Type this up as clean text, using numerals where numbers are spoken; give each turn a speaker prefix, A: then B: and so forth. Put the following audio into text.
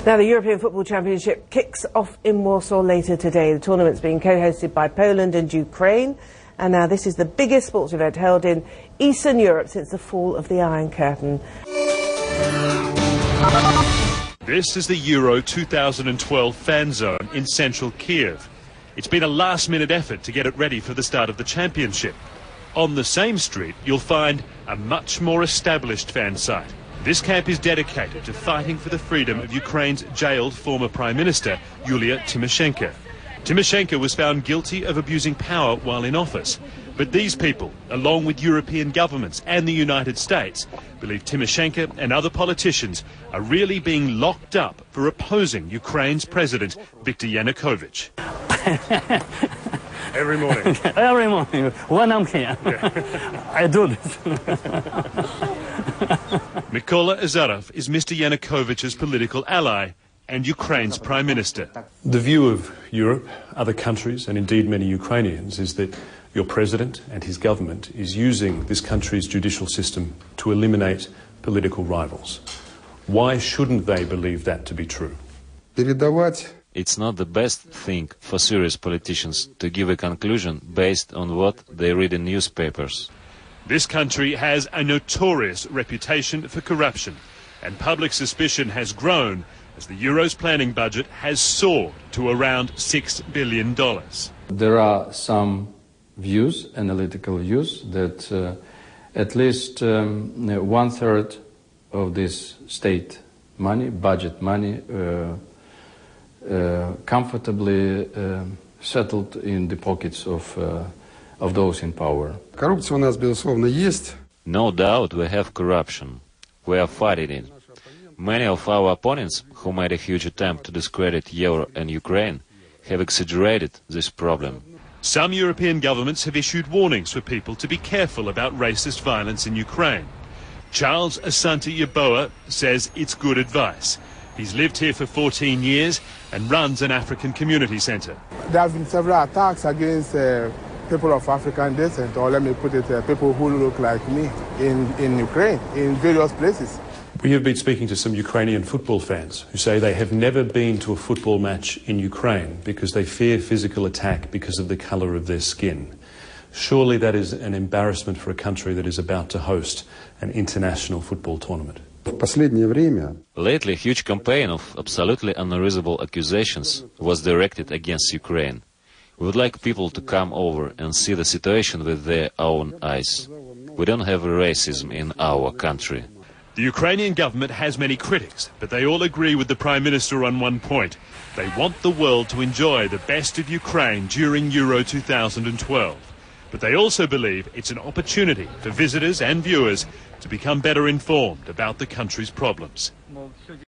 A: Now, the European Football Championship kicks off in Warsaw later today. The tournament's being co-hosted by Poland and Ukraine. And now this is the biggest sports event held in Eastern Europe since the fall of the Iron Curtain.
B: This is the Euro 2012 fan zone in central Kiev. It's been a last-minute effort to get it ready for the start of the championship. On the same street, you'll find a much more established fan site. This camp is dedicated to fighting for the freedom of Ukraine's jailed former Prime Minister, Yulia Tymoshenko. Tymoshenko was found guilty of abusing power while in office. But these people, along with European governments and the United States, believe Tymoshenko and other politicians are really being locked up for opposing Ukraine's President, Viktor Yanukovych. Every morning?
C: Every morning, when I'm here. Yeah. I do this.
B: Mykola Azarov is Mr. Yanukovych's political ally and Ukraine's Prime Minister.
D: The view of Europe, other countries, and indeed many Ukrainians is that your president and his government is using this country's judicial system to eliminate political rivals. Why shouldn't they believe that to be true?
E: It's not the best thing for serious politicians to give a conclusion based on what they read in newspapers.
B: This country has a notorious reputation for corruption, and public suspicion has grown as the Euro's planning budget has soared to around $6 billion.
F: There are some views, analytical views, that at least one-third of this state money, budget money, comfortably settled in the pockets of those in power.
E: No doubt we have corruption. We are fighting it. Many of our opponents, who made a huge attempt to discredit Euro and Ukraine, have exaggerated this problem.
B: Some European governments have issued warnings for people to be careful about racist violence in Ukraine. Charles Asante Yeboah says it's good advice. He's lived here for 14 years and runs an African community centre.
G: There have been several attacks against people of African descent, or let me put it, people who look like me in Ukraine, in various places.
D: We have been speaking to some Ukrainian football fans who say they have never been to a football match in Ukraine because they fear physical attack because of the colour of their skin. Surely that is an embarrassment for a country that is about to host an international football tournament.
E: Lately, a huge campaign of absolutely unreasonable accusations was directed against Ukraine. We would like people to come over and see the situation with their own eyes. We don't have racism in our country.
B: The Ukrainian government has many critics, but they all agree with the Prime Minister on one point. They want the world to enjoy the best of Ukraine during Euro 2012. But they also believe it's an opportunity for visitors and viewers to become better informed about the country's problems.